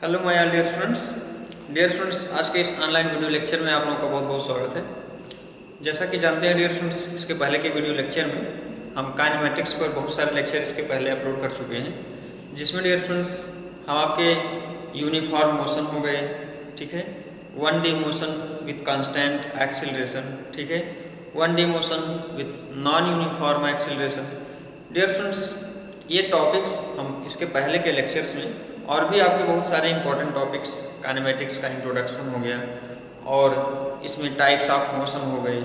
Hello my all dear students, आज के इस ऑनलाइन वीडियो लेक्चर में आप लोगों का बहुत बहुत स्वागत है। जैसा कि जानते हैं डियर स्टूडेंट्स, इसके पहले के वीडियो लेक्चर में हम काइनेमेटिक्स पर बहुत सारे लेक्चर इसके पहले अपलोड कर चुके हैं, जिसमें डियर स्टूडेंट्स हम आपके यूनिफॉर्म मोशन हो गए, ठीक है, 1D motion with constant acceleration, ठीक है, 1D motion with non uniform acceleration. Dear students, ये टॉपिक्स हम इसके पहले के लेक्चर्स में और भी आपके बहुत सारे इंपॉर्टेंट टॉपिक्स, काइनेमेटिक्स का इंट्रोडक्शन हो गया और इसमें टाइप्स ऑफ मोशन हो गए,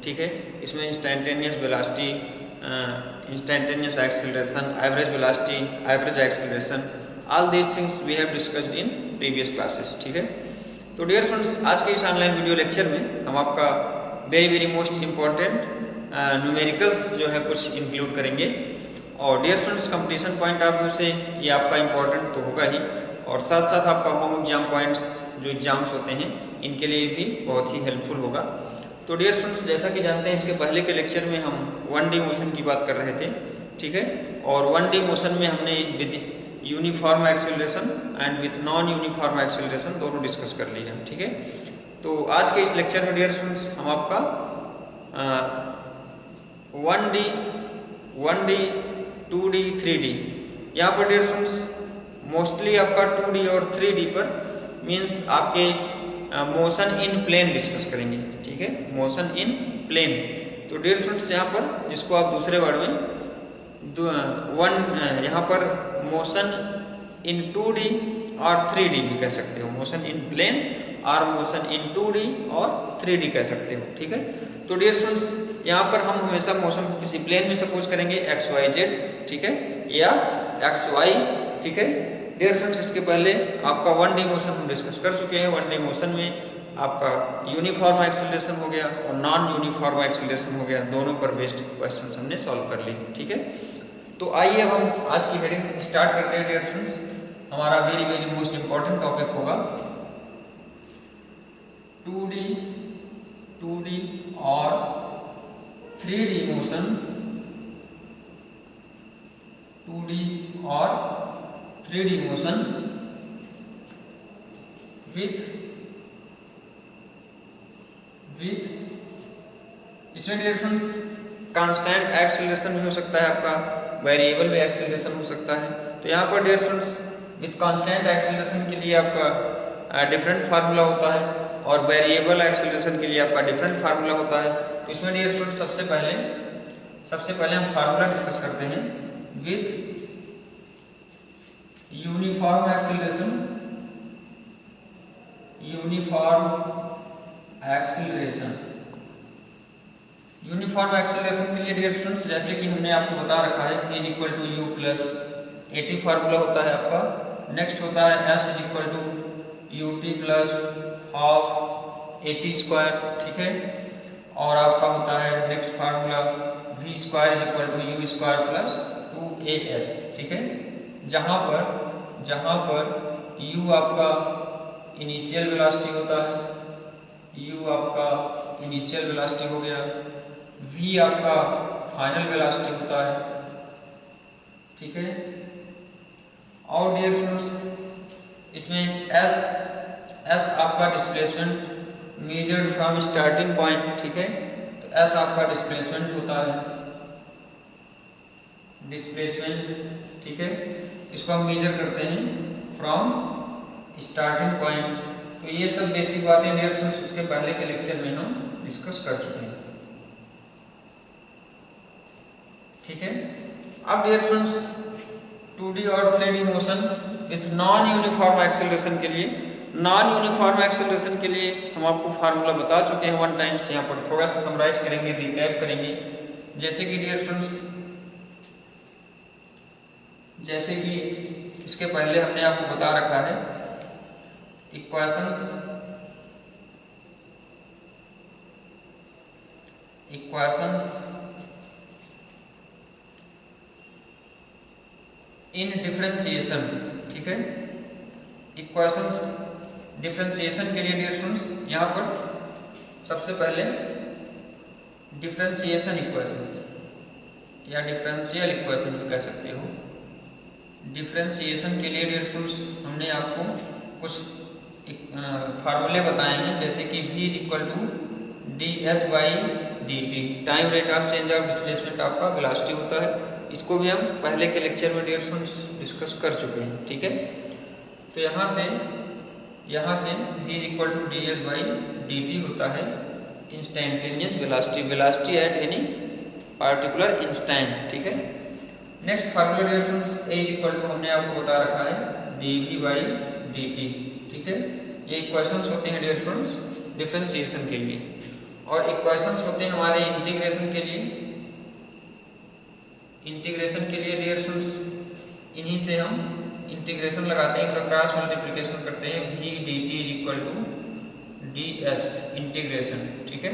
ठीक है, इसमें instantaneous velocity, instantaneous acceleration, average velocity, average acceleration, all these things we have discussed in previous classes, ठीक है। तो डियर फ्रेंड्स, आज के इस ऑनलाइन वीडियो लेक्चर में हम आपका वेरी मोस्ट इम्पॉर्टेंट न्यूमेरिकल्स जो है कुछ इंक्लूड करेंगे। और dear friends, competition point of view से ये आपका इम्पोर्टेंट तो होगा ही, और साथ साथ आपका होम एग्जाम पॉइंट्स जो एग्जाम्स होते हैं इनके लिए भी बहुत ही हेल्पफुल होगा। तो डियर फ्रेंड्स, जैसा कि जानते हैं इसके पहले के लेक्चर में हम 1D मोशन की बात कर रहे थे, ठीक है, और 1D मोशन में हमने with uniform acceleration and with non uniform acceleration दोनों डिस्कस कर लिया, ठीक है। तो आज के इस लेक्चर में डियर स्टूडेंट्स हम आपका 1D 2D 3D, यहाँ पर डियर स्टूडेंट्स मोस्टली आपका 2D और 3D पर मीन्स आपके मोशन इन प्लेन डिस्कस करेंगे, ठीक है, मोशन इन प्लेन। तो डियर स्टूडेंट्स, यहाँ पर जिसको आप दूसरे वर्ड में यहाँ पर मोशन इन 2D और 3D भी कह सकते हो, मोशन इन प्लेन और मोशन इन 2D और 3D कह सकते हो, ठीक है। तो डियर स्टूडेंट्स, यहाँ पर हम हमेशा मोशन को किसी प्लेन में सपोज करेंगे XYZ, ठीक है, या XY, ठीक है। डियर फ्रेंड्स, इसके पहले आपका 1D मोशन हम डिस्कस कर चुके हैं। 1D मोशन में आपका यूनिफॉर्म एक्सीलरेशन हो गया और नॉन यूनिफॉर्म एक्सीलरेशन हो गया, दोनों पर बेस्ड क्वेश्चन हमने सॉल्व कर लिए, ठीक है। तो आइए अब हम आज की हेडिंग स्टार्ट करते हैं। डियर फ्रेंड्स, हमारा वेरी मोस्ट इंपॉर्टेंट टॉपिक होगा 2D और 3D मोशन, 2D और 3D मोशन विथ इसमें डियर फ्रेंड्स कांस्टेंट एक्सीलरेशन भी हो सकता है, आपका वेरिएबल भी एक्सीलरेशन हो सकता है। तो यहाँ पर dear friends with constant acceleration के लिए आपका डिफरेंट फार्मूला होता है और वेरिएबल एक्सीलरेशन के लिए आपका डिफरेंट फार्मूला होता है। तो इसमें डियर स्टूडेंट सबसे पहले हम फार्मूला डिस्कस करते हैं विथ यूनिफॉर्म एक्सीलरेशन के लिए डियर स्टूडेंट्स, जैसे कि हमने आपको बता रखा है v = u + at फार्मूला होता है आपका। नेक्स्ट होता है s = ut + ½ at², ठीक है, और आपका होता है next formula v² = u² + 2as, ठीक है, जहां पर u आपका इनिशियल वेलोसिटी होता है, u आपका इनिशियल वेलोसिटी हो गया, v आपका फाइनल वेलोसिटी होता है, ठीक है। और डियर फ्रेंड्स, इसमें s आपका displacement measured from starting point, ठीक है, तो s आपका डिस्प्लेसमेंट होता है, ठीक है, इसको हम मेजर करते हैं फ्रॉम स्टार्टिंग पॉइंट। तो ये सब बेसिक बातें डियर फ्रेंड्स इसके पहले के लेक्चर में हम डिस्कस कर चुके हैं, ठीक है। अब डियर फ्रेंड्स 2D और 3D motion with non uniform acceleration के लिए हम आपको फार्मूला बता चुके हैं 1 टाइम्स। यहाँ पर थोड़ा सा समराइज करेंगे, रिकैप करेंगे। जैसे कि डियर फ्रेंड्स, जैसे कि इसके पहले हमने आपको बता रखा है इक्वेशंस इन डिफरेंशिएशन, ठीक है, इक्वेशंस डिफरेंशिएशन के लिए डियर स्टूडेंट्स यहाँ पर सबसे पहले डिफरेंशिएशन इक्वेशंस या डिफरेंशियल इक्वेशन भी कह सकते हो। डिफरेंशिएशन के लिए डियर स्टूडेंट्स हमने आपको कुछ फार्मूले बताएंगे, जैसे कि v is equal to ds/dt। Time rate of change of displacement आपका वेलोसिटी होता है। इसको भी हम पहले के लेक्चर में डियर स्टूडेंट्स डिस्कस कर चुके हैं, ठीक है। तो यहाँ से v is equal to ds/dt होता है instantaneous velocity, velocity at any particular instant, ठीक है। Next formula dear students a is equal to हमने आपको बता रखा है dv/dt, ठीक है। ये इक्वेशंस होते हैं डियर स्टूडेंट्स डिफरेंशिएशन के लिए, और इक्वेशंस होते हैं हमारे इंटीग्रेशन के लिए। इंटीग्रेशन के लिए डियर स्टूडेंट्स इन्हीं से हम इंटीग्रेशन लगाते हैं, इनका क्रॉस मल्टीप्लिकेशन करते हैं, v dt is equal to ds integration, ठीक है।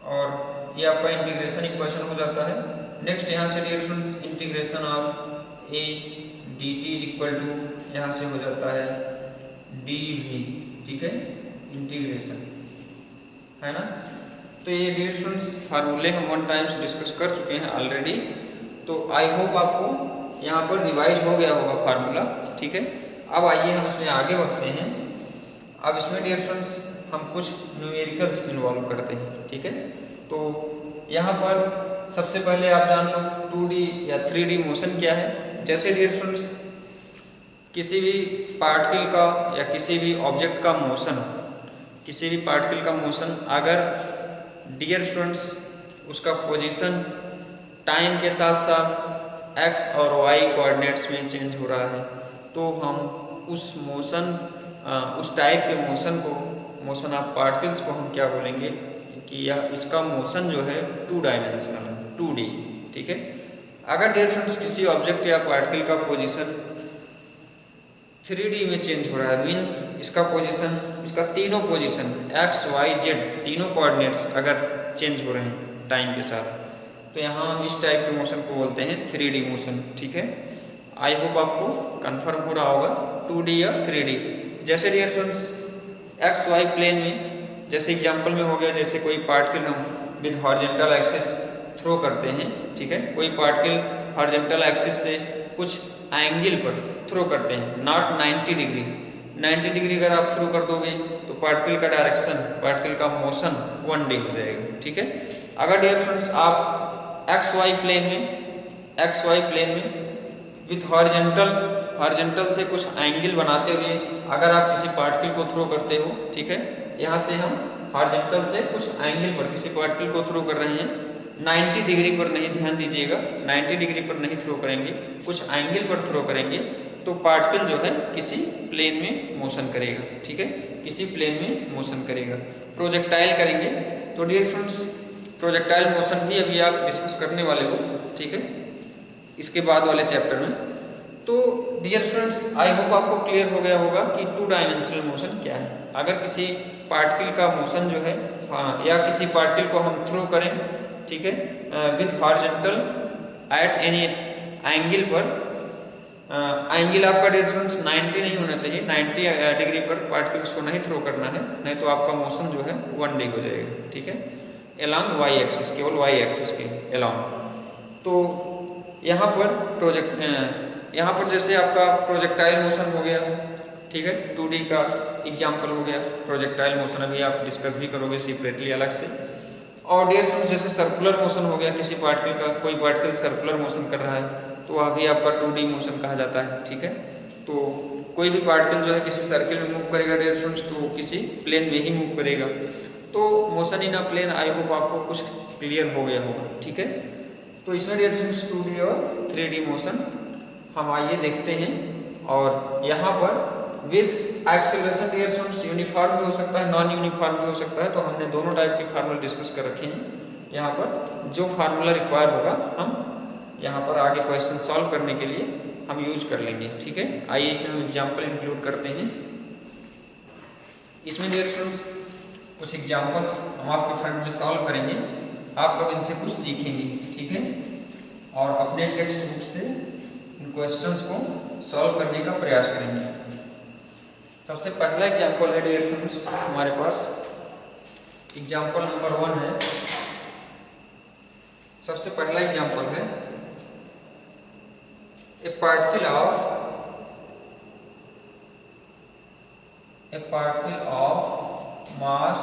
और ये आपका इंटीग्रेशन इक्वेशन हो जाता है। नेक्स्ट यहाँ से dear students integration of a dt is equal to यहाँ से हो जाता है dv, ठीक है, इंटीग्रेशन, है ना। तो ये डियर स्टूडेंट्स फार्मूले हम 1 टाइम्स डिस्कस कर चुके हैं ऑलरेडी। तो आई होप आपको यहाँ पर रिवाइज हो गया होगा फार्मूला, ठीक है। अब आइए हम इसमें आगे बढ़ते हैं। अब इसमें डियर स्टूडेंट्स हम कुछ न्यूमेरिकल्स इन्वॉल्व करते हैं, ठीक है। तो यहाँ पर सबसे पहले आप जान लो 2D या 3D मोशन क्या है। जैसे डियर स्टूडेंट्स किसी भी पार्टिकल का या किसी भी ऑब्जेक्ट का मोशन, किसी भी पार्टिकल का मोशन अगर डियर स्टूडेंट्स उसका पोजीशन टाइम के साथ साथ x और y कोऑर्डिनेट्स में चेंज हो रहा है, तो हम उस मोशन उस टाइप के मोशन को, मोशन ऑफ पार्टिकल्स को हम क्या बोलेंगे कि यह इसका मोशन जो है 2 डायमेंशनल है, 2D, ठीक है। अगर डियर फ्रेंड्स किसी ऑब्जेक्ट या पार्टिकल का पोजीशन 3D में चेंज हो रहा है, मीन्स इसका पोजीशन, इसका तीनों पोजीशन x, y, z तीनों कोऑर्डिनेट्स अगर चेंज हो रहे हैं टाइम के साथ, तो यहाँ हम इस टाइप के मोशन को बोलते हैं 3D मोशन, ठीक है। आई होप आपको कंफर्म हो रहा होगा 2D या 3D। जैसे dear friends x y plane में, जैसे एग्जांपल में हो गया, जैसे कोई पार्टिकल हम विद हॉरिजॉन्टल एक्सिस थ्रो करते हैं, ठीक है। कोई पार्टिकल हॉरिजॉन्टल एक्सिस से कुछ एंगल पर थ्रो करते हैं, नॉट 90 डिग्री। 90 डिग्री अगर आप थ्रो कर दोगे तो पार्टिकल का डायरेक्शन, पार्टिकल का मोशन 1D हो जाएगा, ठीक है। अगर डियर फ्रेंड्स आप एक्स वाई प्लेन में विथ हॉरिजॉन्टल से कुछ एंगल बनाते हुए अगर आप किसी पार्टिकल को थ्रो करते हो, ठीक है, यहाँ से हम हॉरिजॉन्टल से कुछ एंगल पर किसी पार्टिकल को थ्रो कर रहे हैं, 90 डिग्री पर नहीं, ध्यान दीजिएगा, 90 डिग्री पर नहीं थ्रो करेंगे, कुछ एंगल पर थ्रो करेंगे, तो पार्टिकल जो है किसी प्लेन में मोशन करेगा, ठीक है, किसी प्लेन में मोशन करेगा। प्रोजेक्टाइल करेंगे तो डियर फ्रेंड्स प्रोजेक्टाइल मोशन भी अभी आप डिस्कस करने वाले हो, ठीक है, इसके बाद वाले चैप्टर में। तो डियर स्टूडेंट्स आई होप आपको क्लियर हो गया होगा कि 2 डायमेंशनल मोशन क्या है। अगर किसी पार्टिकल का मोशन जो है, या किसी पार्टिकल को हम थ्रो करें, ठीक है, with horizontal at any angle पर, एंगल आपका डियर स्टूडेंट्स 90 नहीं होना चाहिए, 90 डिग्री पर पार्टिकल्स को नहीं थ्रो करना है, नहीं तो आपका मोशन जो है 1D हो जाएगा, ठीक है, एलॉन्ग वाई एक्सिस, केवल वाई एक्सिस के एलॉन्ग। तो यहाँ पर जैसे आपका प्रोजेक्टाइल मोशन हो गया, ठीक है, 2D का एग्जाम्पल हो गया, प्रोजेक्टाइल मोशन अभी आप डिस्कस भी करोगे सेपरेटली अलग से। और डियर फ्रेंड्स जैसे सर्कुलर मोशन हो गया, किसी पार्टिकल का, कोई पार्टिकल सर्कुलर मोशन कर रहा है तो वह भी आपका 2D मोशन कहा जाता है, ठीक है। तो कोई भी पार्टिकल जो है किसी सर्किल में मूव करेगा डियर फ्रेंड्स, तो किसी प्लेन में ही मूव करेगा। तो motion in a plane I hope आपको कुछ क्लियर हो गया होगा, ठीक है। तो इसमें डियर फ्रेंड्स 2D और 3D मोशन हम आइए देखते हैं। और यहाँ पर with acceleration dear students uniform भी हो सकता है, नॉन यूनिफॉर्म भी हो सकता है, तो हमने दोनों टाइप के फार्मूला डिस्कस कर रखे हैं। यहाँ पर जो फार्मूला रिक्वायर होगा हम यहाँ पर आगे क्वेश्चन सॉल्व करने के लिए हम यूज कर लेंगे, ठीक है। आइए इसमें हम एग्जाम्पल इंक्लूड करते हैं। इसमें डियर स्टूडेंट्स कुछ एग्जाम्पल्स हम आपके फ्रंट में सॉल्व करेंगे, आप लोग इनसे कुछ सीखेंगे, ठीक है, और अपने टेक्स्ट बुक से इन क्वेश्चंस को सॉल्व करने का प्रयास करेंगे। सबसे पहला एग्जाम्पल है डियर फ्रेंड्स हमारे पास, एग्जाम्पल नंबर 1 है। सबसे पहला एग्जाम्पल है a particle of a particle of mass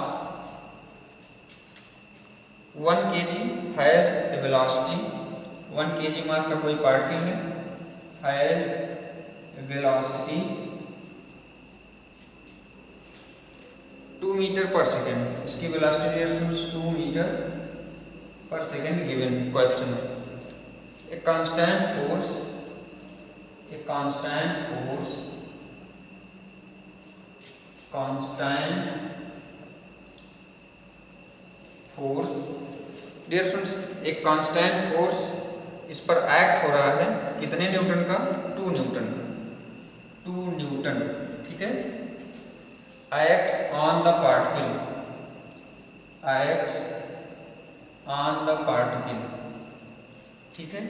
1 kg has a velocity, 1 kg mass का कोई पार्टिकल है, has velocity 2 metre per second, इसकी velocity 2 metre per second given question में। A constant force dear students, एक constant force इस पर act हो रहा है, कितने न्यूटन का? 2 न्यूटन का, 2 न्यूटन, ठीक है। acts on the particle, ठीक है,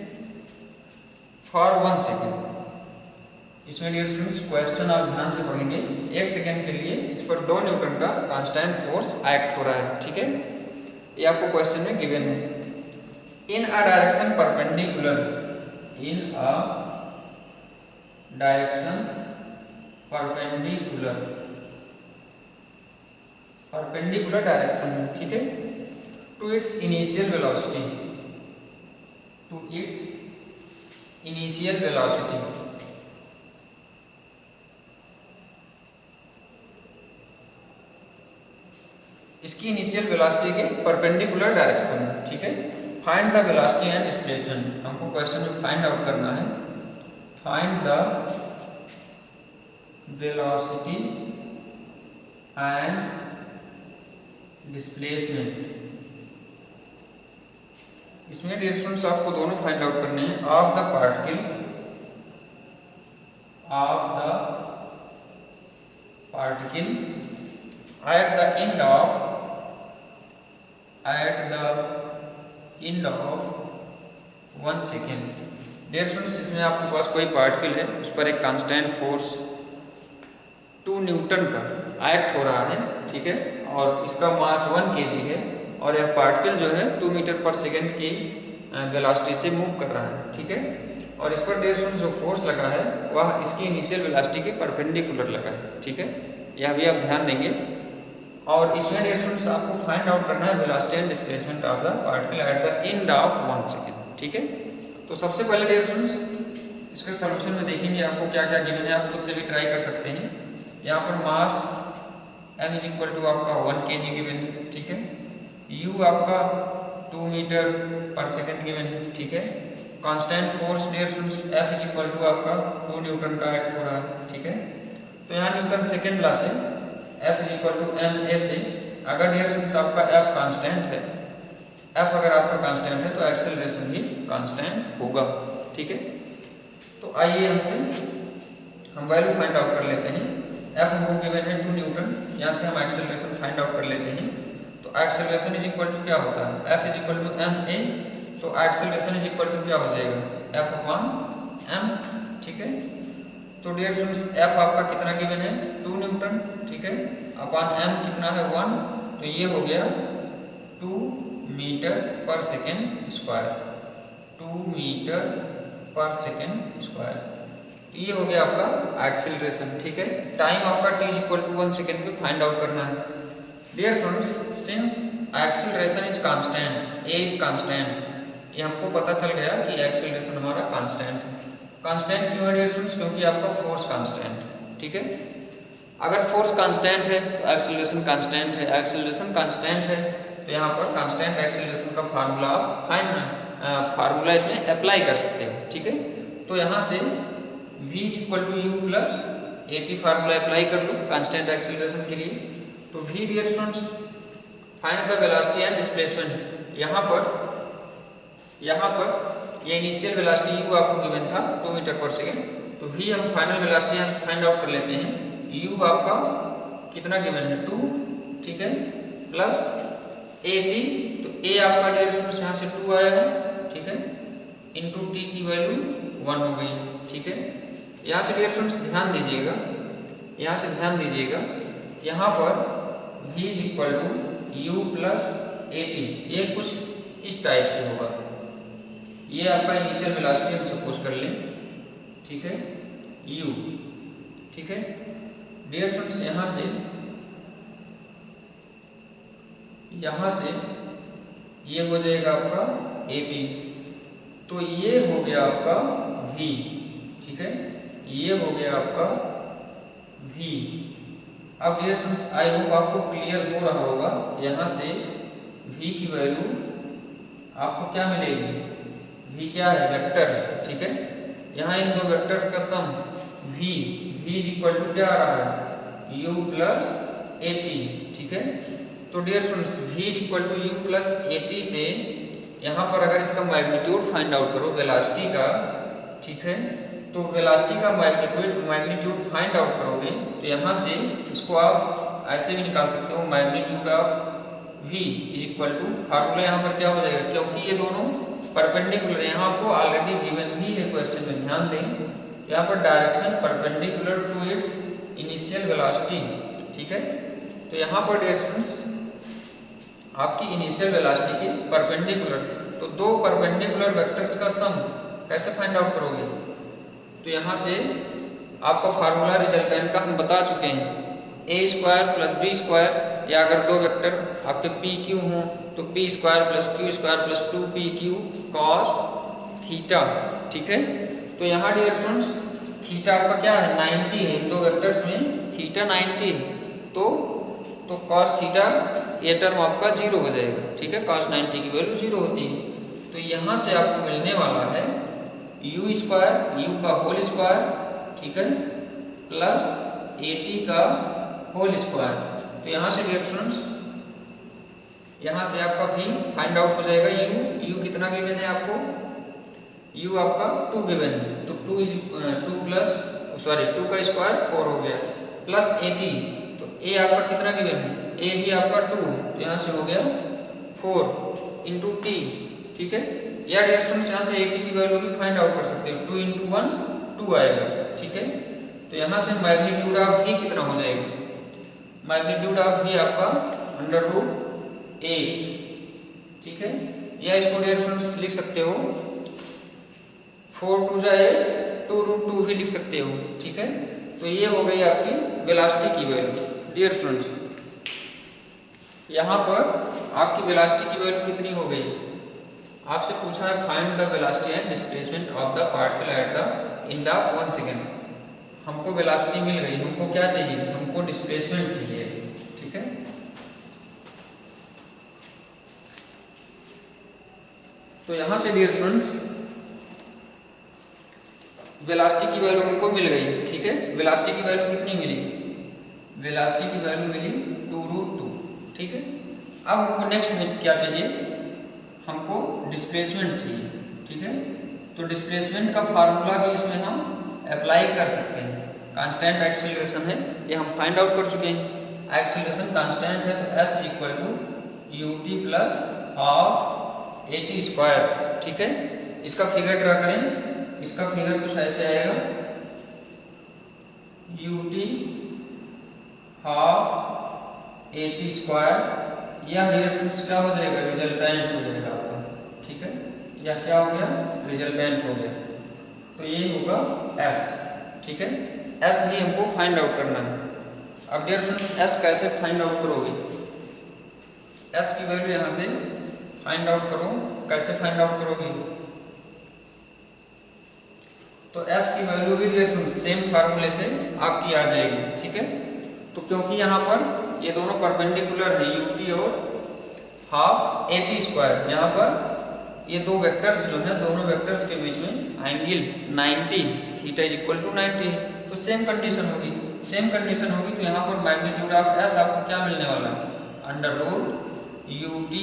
for 1 सेकेंड। इसमें डियर स्टूडेंट्स क्वेश्चन आप ध्यान से पढ़ेंगे, 1 सेकेंड के लिए इस पर 2 न्यूटन का कांस्टेंट फोर्स एक्ट हो रहा है, ठीक है। ये आपको क्वेश्चन में गिवन है। In a direction perpendicular, in a direction perpendicular direction में, ठीक है, टू इट्स इनिशियल वेलोसिटी, इसकी इनिशियल वेलोसिटी के परपेंडिकुलर डायरेक्शन, ठीक है। Find the velocity and displacement, हमको क्वेश्चन में फाइंड आउट करना है। Find the velocity and displacement. इसमें डियर स्टूडेंट्स आपको दोनों फाइंड आउट करने हैं। Of the particle at the end of 1 second. Dear students, इसमें आपके पास कोई पार्टिकल है, उस पर एक कांस्टेंट फोर्स 2 न्यूटन का एक्ट हो रहा है, ठीक है, और इसका मास 1 kg है, और यह पार्टिकल जो है 2 मीटर पर सेकेंड की वेलोसिटी से मूव कर रहा है, ठीक है। और इस पर डियर स्टूडेंट्स जो फोर्स लगा है वह इसकी इनिशियल वेलोसिटी के परपेंडिकुलर लगा है, ठीक है, यह भी आप ध्यान देंगे। और इसमें डियर स्टूडेंट्स आपको फाइंड आउट करना है velocity and displacement of the particle at the end of 1 second, ठीक है। तो सबसे पहले डियर स्टूडेंट्स इसके सॉल्यूशन में देखेंगे आपको क्या क्या गिवन है, आप खुद से भी ट्राई कर सकते हैं। यहाँ पर मास m इज इक्वल टू आपका 1 kg गिवन है, ठीक है। u आपका 2 मीटर पर सेकेंड गिवन है, ठीक है। Constant force dear students F is equal to आपका 2 न्यूटन का एक्ट हो रहा है, ठीक है। तो यहाँ न्यूटन सेकेंड लॉ से F is equal to ma से, अगर डियर स्टूडेंट्स आपका F कांस्टेंट है, F अगर आपका कांस्टेंट है तो एक्सेलरेशन भी कांस्टेंट होगा, ठीक है। तो आइए हम वैल्यू फाइंड आउट कर लेते हैं। F हमको गिवन है 2 न्यूटन, यहाँ से हम एक्सेलरेशन फाइंड आउट कर लेते हैं। तो एक्सेलरेशन इज इक्वल टू क्या होता है? F is equal to ma, so acceleration is equal to क्या हो जाएगा? F अपॉन m, ठीक है। तो डियर स्टूडेंट्स F आपका कितना गिवन है? 2 न्यूटन, ठीक है, अपॉन m कितना है? 1, तो ये हो गया 2 metre per second square, 2 metre per second square. ये हो गया आपका एक्सेलरेशन, ठीक है। टाइम आपका t is equal to 1 second पे फाइंड आउट करना है। Dear students, since acceleration is constant, a is constant, ये हमको पता चल गया कि एक्सेलरेशन हमारा कांस्टेंट है। कांस्टेंट क्यों है डियर स्टूडेंट्स? क्योंकि आपका फोर्स कांस्टेंट है, ठीक है। अगर फोर्स कांस्टेंट है तो एक्सेलरेशन कांस्टेंट है, एक्सेलरेशन कांस्टेंट है तो यहाँ पर कांस्टेंट एक्सेलरेशन का फार्मूला आप फार्मूला इसमें अप्लाई कर सकते हो, ठीक है। तो यहाँ से v is equal to u plus at formula apply कर लो कांस्टेंट एक्सेलरेशन के लिए। तो v dear students find the velocity and displacement. यहाँ पर ये इनिशियल वेलोसिटी u आपको गिवन था 2 मीटर पर सेकेंड, तो v हम फाइनल वेलोसिटी यहाँ से फाइंड आउट कर लेते हैं। u आपका कितना गिवन है? 2, ठीक है, प्लस at, तो a आपका डियर स्टूडेंट्स यहाँ से 2 आया है, ठीक है, इंटू t की वैल्यू 1 हो गई, ठीक है। यहाँ से डियर स्टूडेंट्स ध्यान दीजिएगा, यहाँ पर v is equal to u plus at, ये कुछ इस टाइप से होगा। ये आपका इनिशियल वेलोसिटी हम सपोज कर लें, ठीक है, u, ठीक है, डियर स्टूडेंट्स यहाँ से ये हो जाएगा आपका 80, तो ये हो गया आपका v, ठीक है, ये हो गया आपका v। अब डियर स्टूडेंट्स आई होप आपको क्लियर हो रहा होगा, यहाँ से v की वैल्यू आपको क्या मिलेगी, v क्या है, वेक्टर है, ठीक है। यहाँ इन दो वेक्टर्स का सम v इज इक्वल टू क्या आ रहा है, u प्लस 80, ठीक है। तो dear students v is equal to u plus 80 से यहाँ पर अगर इसका मैग्नीट्यूड फाइंड आउट करो वेलोसिटी का, ठीक है, तो वेलोसिटी का मैग्नीट्यूड फाइंड आउट करोगे तो यहाँ से इसको आप ऐसे भी निकाल सकते हो, magnitude of v is equal to, formula यहाँ पर क्या हो जाएगा, क्योंकि ये दोनों परपेंडिकुलर, यहाँ आपको ऑलरेडी गिवन भी है क्वेश्चन में, ध्यान दें यहाँ पर direction perpendicular to its initial velocity, ठीक है। तो यहाँ पर डियर स्टूडेंट्स आपकी इनिशियल वेलोसिटी के परपेंडिकुलर, तो दो परपेंडिकुलर वेक्टर्स का सम कैसे फाइंड आउट करोगे, तो यहाँ से आपका फार्मूला रिजल्टेंट का हम बता चुके हैं, a square plus b square, या अगर दो वेक्टर आपके p q हों तो p square plus q square plus 2pq cos theta, ठीक है। तो यहाँ डियर स्टूडेंट्स थीटा आपका क्या है, 90 है, इन दो वेक्टर्स में थीटा 90 है, तो कॉस थीटा ये टर्म आपका 0 हो जाएगा, ठीक है, cos 90 की वैल्यू 0 होती है। तो यहाँ से आपको मिलने वाला है u स्क्वायर, u का होल स्क्वायर, ठीक है, प्लस 80 का होल स्क्वायर। तो यहाँ से डियर स्टूडेंट्स यहाँ से आपका v फाइंड आउट हो जाएगा, u कितना गिवन है आपको, u आपका 2 गिवन है, तो 2 का स्क्वायर 4 हो गया, प्लस 80, तो a आपका कितना गिवन है, a भी आपका 2 है, तो यहाँ से हो गया 4 इंटू t, ठीक है। या डियर स्टूडेंट्स यहाँ से 80 की वैल्यू भी फाइंड आउट कर सकते हो, 2 इंटू 1 2 आएगा, ठीक है। तो यहाँ से मैग्नीट्यूड ऑफ v कितना हो जाएगा, मैग्नीट्यूड ऑफ v आपका √8, ठीक है। या इसको डियर स्टूडेंट्स लिख सकते हो 4 2 जा 8, 2√2 भी लिख सकते हो, ठीक है। तो ये हो गई आपकी वेलोसिटी की वैल्यू। डियर स्टूडेंट्स यहाँ पर आपकी वेलोसिटी की वैल्यू कितनी हो गई, आपसे पूछा है find the velocity and displacement of the particle at the end of 1 second. हमको वेलोसिटी मिल गई, हमको क्या चाहिए, हमको डिस्प्लेसमेंट चाहिए, ठीक है। तो यहाँ से डियर स्टूडेंट्स वेलोसिटी की वैल्यू हमको मिल गई, ठीक है। वेलोसिटी की वैल्यू कितनी मिली, वेलोसिटी की वैल्यू मिली 2√2, ठीक है। अब हमको नेक्स्ट में क्या चाहिए, हमको डिस्प्लेसमेंट चाहिए, ठीक है। तो डिस्प्लेसमेंट का फार्मूला भी इसमें हम अप्लाई कर सकते हैं, कांस्टेंट एक्सीलरेशन है, ये हम फाइंड आउट कर चुके हैं, एक्सीलरेशन कांस्टेंट है, तो s equal to ut plus half 80 square, ठीक है। इसका फिगर ड्रा करें, इसका फिगर कुछ ऐसे आएगा, ut हाफ 80 स्क्वायर, या डियर स्टूडेंट्स क्या हो जाएगा, रिजल्टेंट हो जाएगा आपका, ठीक है, या क्या हो गया, रिजल्टेंट हो गया। तो ये होगा s, ठीक है, s ही हमको फाइंड आउट करना है। अब डियर स्टूडेंट्स s कैसे फाइंड आउट करोगे, s की वैल्यू यहाँ से फाइंड आउट करो, कैसे फाइंड आउट करोगे, तो s की वैल्यू भी डियर स्टूडेंट्स सेम फार्मूले से आपकी आ जाएगी, ठीक है। तो क्योंकि यहाँ पर ये दोनों परपेंडिकुलर है, ut और हाफ 80 स्क्वायर, यहाँ पर ये दो वेक्टर्स जो है, दोनों वेक्टर्स के बीच में angle 90, theta is equal to 90, तो सेम कंडीशन होगी, तो यहाँ पर मैग्नीट्यूड ऑफ s आपको क्या मिलने वाला है, √ut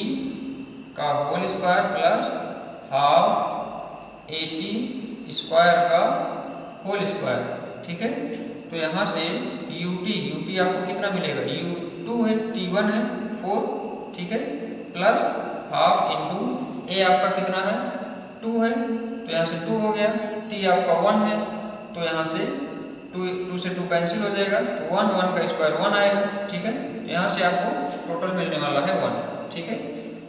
का whole square plus half 80 square का होल स्क्वायर, ठीक है। तो यहाँ से ut आपको कितना मिलेगा, u2 है, t1 है 4, ठीक है, प्लस हाफ इंटू a आपका कितना है 2 है, तो यहाँ से 2 हो गया, t आपका 1 है, तो यहाँ से 2 से 2 कैंसिल हो जाएगा, तो 1 का स्क्वायर 1 आएगा, ठीक है। यहाँ से आपको टोटल मिलने वाला है 1, ठीक है।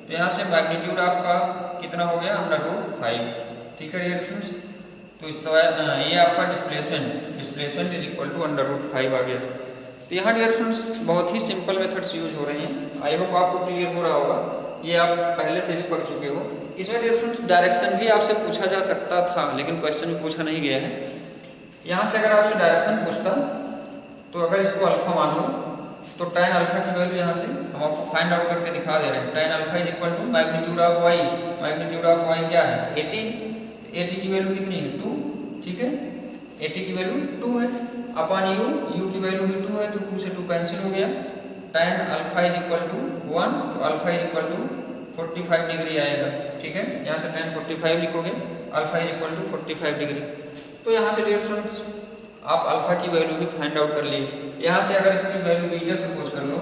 तो यहाँ से मैग्नीट्यूड आपका कितना हो गया, √5, ठीक है डियर स्टूडेंट्स। तो ये आपका डिस्प्लेसमेंट इज इक्वल टू √5 आ गया। तो यहाँ डियर स्टूडेंट्स बहुत ही सिंपल मेथड्स यूज हो रहे हैं। आई होप आपको क्लियर हो रहा होगा, ये आप पहले से भी पढ़ चुके हो। इसमें डियर स्टूडेंट्स डायरेक्शन भी आपसे पूछा जा सकता था, लेकिन क्वेश्चन में पूछा नहीं गया है। यहाँ से अगर आपसे डायरेक्शन पूछता तो अगर इसको अल्फा मान लो तो tan अल्फा की वैल्यू यहाँ से हम आपको फाइंड आउट करके दिखा दे रहे हैं। tan alpha is equal to magnitude of y। Magnitude of y क्या है 80। 80 की वैल्यू कितनी है 2, ठीक है 80 की वैल्यू 2 है अपन u की वैल्यू भी 2 है तो 2 से 2 कैंसिल हो गया। tan alpha is equal to 1 तो alpha is equal to 45 degree आएगा, ठीक है यहाँ से tan 45 लिखोगे, alpha is equal to 45 degree. तो यहाँ से डियर स्टूडेंट्स आप अल्फा की वैल्यू भी फाइंड आउट कर लिए। यहाँ से अगर इसकी वैल्यू बीटा सपोज कर लो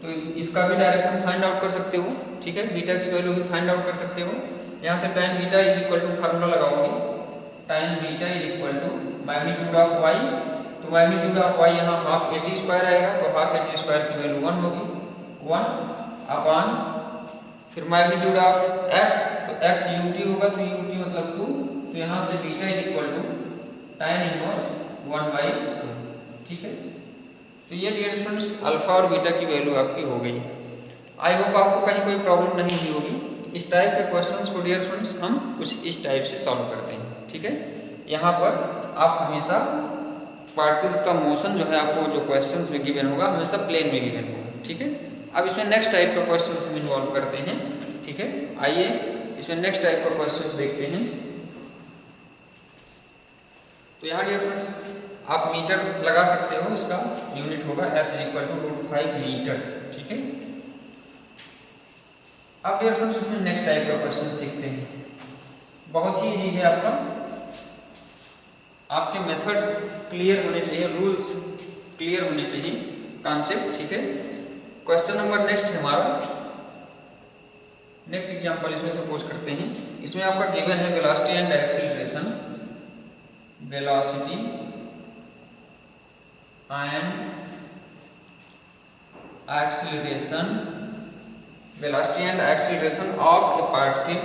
तो इसका भी डायरेक्शन फाइंड आउट कर सकते हो, ठीक है बीटा की वैल्यू भी फाइंड आउट कर सकते हो। यहाँ से tan beta is equal to formula लगाओगे, tan beta is equal to magnitude of y। तो मैग्नीट्यूड ऑफ y यहाँ हाफ 80 स्क्वायर आएगा तो हाफ 80 स्क्वायर की वैल्यू 1 होगी, 1 अपॉन फिर मैग्नीट्यूड ऑफ x तो x ut होगा तो ut मतलब 2 तो यहाँ से beta is equal to tan inverse 1/2, ठीक है। तो ये डियर स्टूडेंट्स अल्फा और बीटा की वैल्यू आपकी हो गई। आई होप आपको कहीं कोई प्रॉब्लम नहीं हुई होगी। इस टाइप के क्वेश्चंस को डियर स्टूडेंट्स हम कुछ इस टाइप से सॉल्व करते हैं, ठीक है। यहाँ पर आप हमेशा पार्टिकल्स का मोशन जो है आपको जो क्वेश्चंस में गिवन होगा हमेशा प्लेन में गिवन होगा, ठीक है। अब इसमें नेक्स्ट टाइप का क्वेश्चंस हम इन्वॉल्व करते हैं, ठीक है। आइए इसमें नेक्स्ट टाइप का क्वेश्चन देखते हैं। तो यहाँ डियर स्टूडेंट्स आप मीटर लगा सकते हो, इसका यूनिट होगा s is equal to √5 metre, ठीक है। अब डियर स्टूडेंट्स इसमें नेक्स्ट टाइप का क्वेश्चन सीखते हैं। बहुत ही इजी है आपका, आपके मेथड्स क्लियर होने चाहिए, रूल्स क्लियर होने चाहिए, कॉन्सेप्ट, ठीक है। क्वेश्चन नंबर नेक्स्ट है हमारा, नेक्स्ट एग्जांपल इसमें सपोज करते हैं। इसमें आपका गिवन है velocity and acceleration, velocity and acceleration, velocity and acceleration of a particle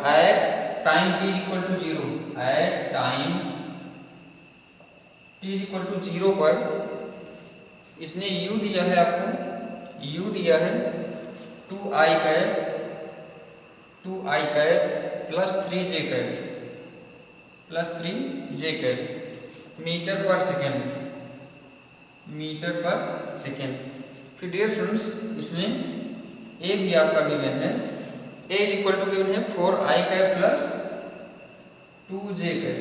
at time t is equal to 0, at time t is equal to 0 पर इसने u दिया है, आपको u दिया है 2i cap plus 3j cap metre per second. फिर dear students इसमें a भी आपका गिवन है, a is equal to given है 4i cap plus 2j cap,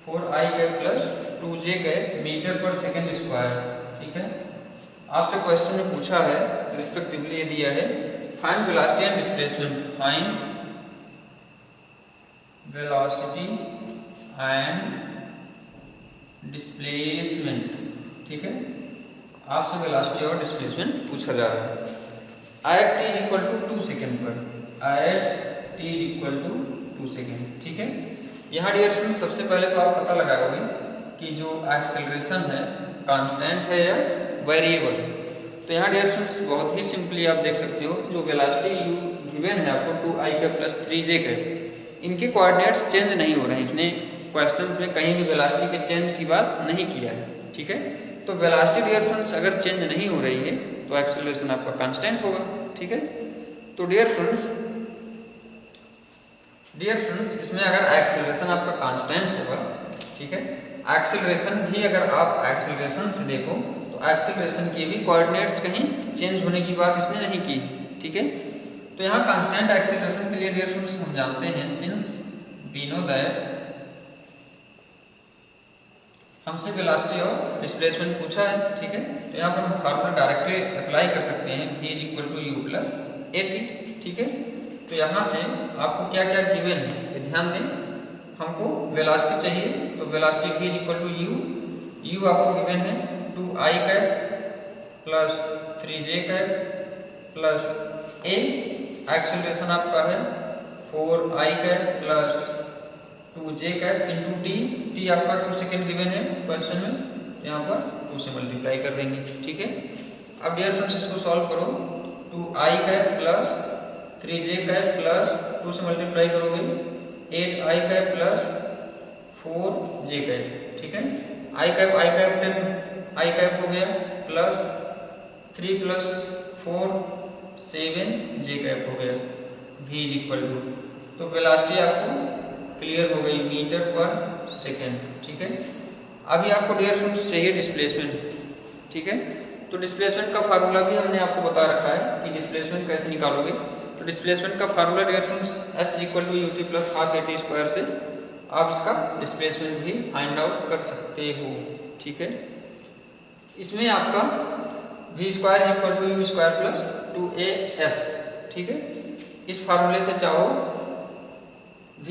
4i cap plus 2j cap metre per second square, ठीक है। आपसे question में पूछा है रिस्पेक्टिवली ये दिया है find velocity and displacement, find velocity and displacement, ठीक है। आपसे वेलोसिटी और डिस्प्लेसमेंट पूछा जा रहा है at t is equal to 2 second पर, at t is equal to 2 second, ठीक है। यहाँ डियर स्टूडेंट सबसे पहले तो आप पता लगाओगे कि जो एक्सेलरेशन है कांस्टेंट है या वेरिएबल है। तो यहाँ डियर स्टूडेंट्स बहुत ही सिंपली आप देख सकते हो जो वेलोसिटी u गिवन है आपको 2i का प्लस 3j का, इनके कोऑर्डिनेट्स चेंज नहीं हो रहे हैं। इसने क्वेश्चंस में कहीं भी वेलोसिटी के चेंज की बात नहीं किया है, ठीक है। तो वेलोसिटी डियर स्टूडेंट्स अगर चेंज नहीं हो रही है तो एक्सेलरेशन आपका कांस्टेंट होगा, ठीक है। तो डियर स्टूडेंट्स इसमें अगर एक्सेलरेशन आपका कांस्टेंट होगा, ठीक है, एक्सेलरेशन भी अगर आप एक्सेलरेशन से देखो तो एक्सेलरेशन के भी कोऑर्डिनेट्स कहीं चेंज होने की बात इसने नहीं की, ठीक है। तो यहाँ कांस्टेंट एक्सेलरेशन के लिए डियर स्टूडेंट्स हम जानते हैं सिंस वी नो दैट, हमसे वेलोसिटी और डिस्प्लेसमेंट पूछा है, ठीक है। तो यहाँ पर हम फार्मूला डायरेक्टली अप्लाई कर सकते हैं v is equal to u plus at, ठीक है। तो यहाँ से आपको क्या क्या गिवन है ये ध्यान दें। हमको वेलोसिटी चाहिए तो velocity v is equal to u आपको गिवन है 2i cap plus 3j cap plus a, acceleration आपका है 4i cap plus 2j cap into t आपका 2 सेकेंड गिवन है क्वेश्चन में, यहाँ पर 2 से मल्टीप्लाई कर देंगे, ठीक है। अब डियर फ्रेंड्स इसको सॉल्व करो, 2i cap plus 3j cap plus 2 से मल्टीप्लाई करोगे 8i cap plus 4j cap, ठीक है। i कैप 10 i कैप हो गया प्लस 3 प्लस 4 7j कैप हो गया। v इज इक्वल टू, तो वेलोसिटी आपको क्लियर हो गई मीटर पर सेकेंड, ठीक है। अभी आपको डियर स्टूडेंट्स चाहिए डिस्प्लेसमेंट, ठीक है। तो डिस्प्लेसमेंट का फार्मूला भी हमने आपको बता रखा है कि डिस्प्लेसमेंट कैसे निकालोगे। तो डिस्प्लेसमेंट का formula dear students s is equal to ut plus half at square से आप इसका डिस्प्लेसमेंट भी फाइंड आउट कर सकते हो, ठीक है। इसमें आपका v square is equal to u square plus 2as, ठीक है। इस फार्मूले से चाहो v,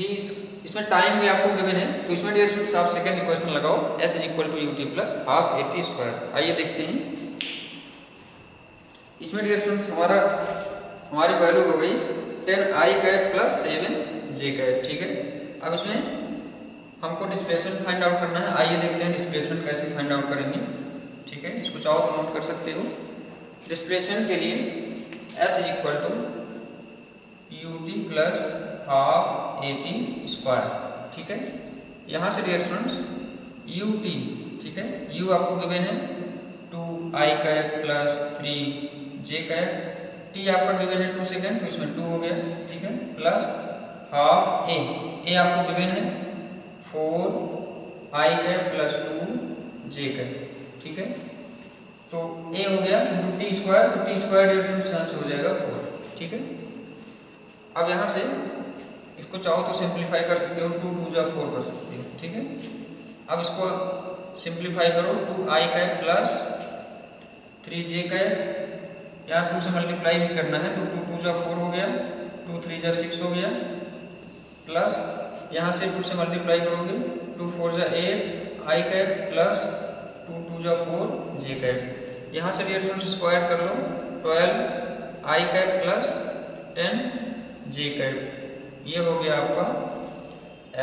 इसमें टाइम भी आपको गिवन है, तो इसमें डियर स्टूडेंट्स आप सेकंड इक्वेशन लगाओ s is equal to ut plus half at square. आइए देखते हैं। इसमें डियर स्टूडेंट्स हमारी वैल्यू हो गई 10i cap plus 7j cap, ठीक है। अब इसमें हमको डिस्प्लेसमेंट फाइंड आउट करना है। आइए देखते हैं डिस्प्लेसमेंट कैसे फाइंड आउट करेंगे, ठीक है। इसको चाहो तो नोट कर सकते हो। डिस्प्लेसमेंट के लिए s is equal to ut plus half at square, ठीक है। यहाँ से डियर स्टूडेंट्स ut, ठीक है, u आपको गिवन है 2i cap plus 3j cap, t आपका गिवन है 2 सेकेंड, तो इसमें 2 हो गया, ठीक है, प्लस हाफ a आपको गिवन है 4i cap plus 2j cap, ठीक है। तो a हो गया इंटू टी स्क्वायर, तो टी स्क्वायर डियर स्टूडेंट्स यहाँ से हो जाएगा 4, ठीक है। अब यहाँ से इसको चाहो तो सिंप्लीफाई कर सकते हो, 2 2 जा 4 कर सकते हो, ठीक है। अब इसको सिंप्लीफाई करो, 2i cap plus 3j cap, यहाँ 2 से मल्टीप्लाई भी करना है, तो 2 2 जा 4 हो गया, 2 3 जा 6 हो गया, प्लस यहाँ से 2 से मल्टीप्लाई करोगे 2 4 जा 8i कैप प्लस 2 2 जा 4j कैप। यहाँ से डियर स्टूडेंट्स स्क्वायर कर लो, 12i cap plus 10j cap, ये हो गया आपका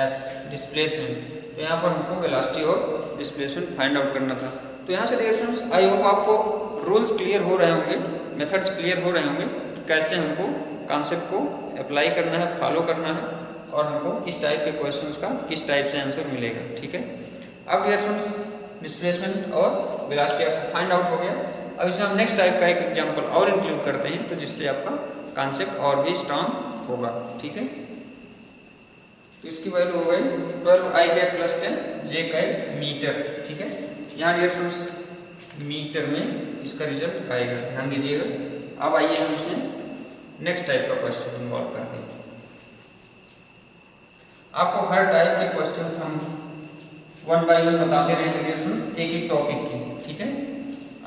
s डिस्प्लेसमेंट। तो यहाँ पर हमको वेलोसिटी और डिस्प्लेसमेंट फाइंड आउट करना था। तो यहाँ से डियर स्टूडेंट्स आई होप आपको रूल्स क्लियर हो रहे होंगे, मेथड्स क्लियर हो रहे होंगे, कैसे हमको कॉन्सेप्ट को अप्लाई करना है, फॉलो करना है, और हमको किस टाइप के क्वेश्चंस का किस टाइप से आंसर मिलेगा, ठीक है। अब डियर स्टूडेंट्स डिस्प्लेसमेंट और वेलोसिटी आपको फाइंड आउट हो गया। अब इसमें हम नेक्स्ट टाइप का एक एग्जाम्पल और इंक्लूड करते हैं, तो जिससे आपका कॉन्सेप्ट और भी स्ट्रांग होगा, ठीक है। तो इसकी वैल्यू हो गई 12i cap plus 10j cap metre, ठीक है। यहाँ डियर स्टूडेंट्स मीटर में इसका रिजल्ट आएगा, ध्यान दीजिएगा। अब आइए हम इसमें नेक्स्ट टाइप का क्वेश्चन इन्वॉल्व करते हैं। आपको हर टाइप के क्वेश्चंस हम 1 बाय 1 बताते रहेंगे डियर स्टूडेंट्स, एक एक टॉपिक की, ठीक है।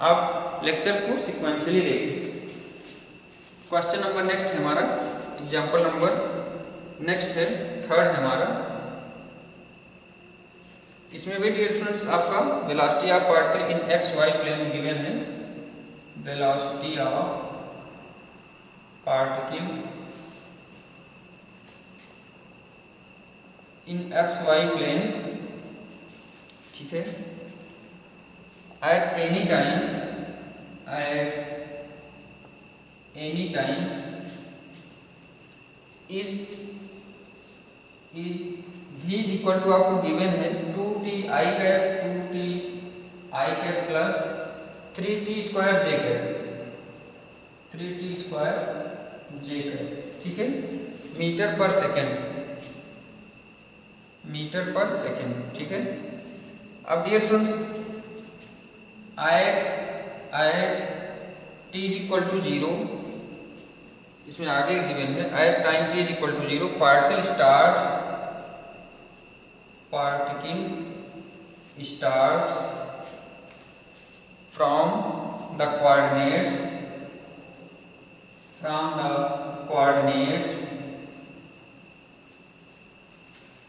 आप लेक्चर्स को सिक्वेंशियली देखिए। क्वेश्चन नंबर नेक्स्ट है हमारा, एग्जाम्पल नंबर नेक्स्ट है, थर्ड है हमारा। इसमें भी डियर स्टूडेंट्स आपका velocity of particle in x y plane given है। Velocity of particle in x y plane, ठीक है, at any time is v is equal to आपको गिवन है 2ti cap 2ti cap plus 3t square j cap, 3t square j cap, ठीक है, metre per second, metre per second, ठीक है। अब dear students at t is equal to 0, इसमें आगे given है at time t is equal to 0 particle starts from the coordinates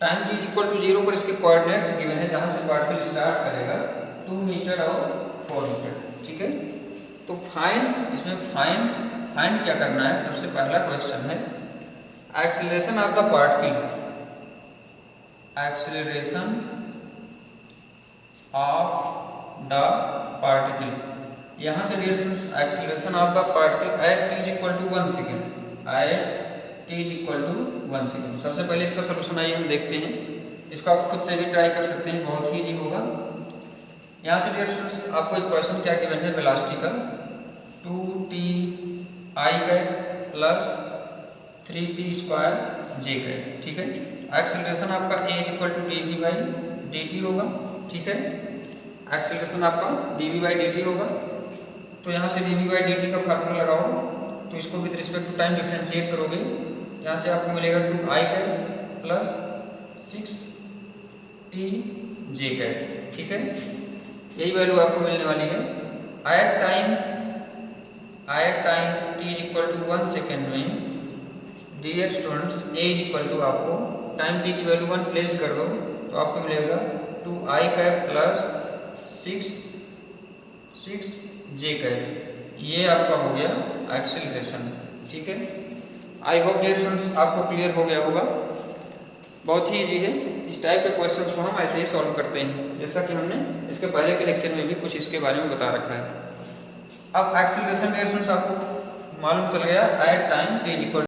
time t is equal to 0 पर इसके कोऑर्डिनेट्स गिवन है, जहां से पार्टिकल स्टार्ट करेगा 2 मीटर और 4 मीटर, ठीक है। तो इसमें फाइंड क्या करना है, सबसे पहला क्वेश्चन है acceleration of the particle, acceleration of the particle. यहाँ से dear students acceleration of the particle at t is equal to 1 second, at t is equal to 1 second. सबसे पहले इसका सोल्यूशन आइए हम देखते हैं। इसको आप खुद से भी ट्राई कर सकते हैं, बहुत ही ईजी होगा। यहाँ से डियर स्टूडेंट्स आपको एक क्वेश्चन क्या गिवन है वेलोसिटी का, 2t i cap plus 3t square j cap. ठीक है, एक्सेलरेशन आपका a is equal to dv by dt होगा। ठीक है, एक्सेलरेशन आपका dv बाई dt होगा। तो यहाँ से dv बाई dt का फार्मूला लगाओ, तो इसको with respect to time differentiate करोगे, यहाँ से आपको मिलेगा 2i कैप प्लस 6t जे कैप। ठीक है, यही वैल्यू आपको मिलने वाली है। At time t is equal to 1 second में dear students a is equal to, आपको टाइम t की वैल्यू 1 प्लेस कर दो तो आपको मिलेगा 2i कैप प्लस 6 जे कैप। ये आपका हो गया एक्सेलरेशन। ठीक है, आई होप डियर स्टूडेंट्स आपको क्लियर हो गया होगा। बहुत ही इजी है, इस टाइप के क्वेश्चंस को हम ऐसे ही सॉल्व करते हैं, जैसा कि हमने इसके पहले के लेक्चर में भी कुछ इसके बारे में बता रखा है। अब एक्सेलरेशन डियर स्टूडेंट्स आपको मालूम चल गया at time t is equal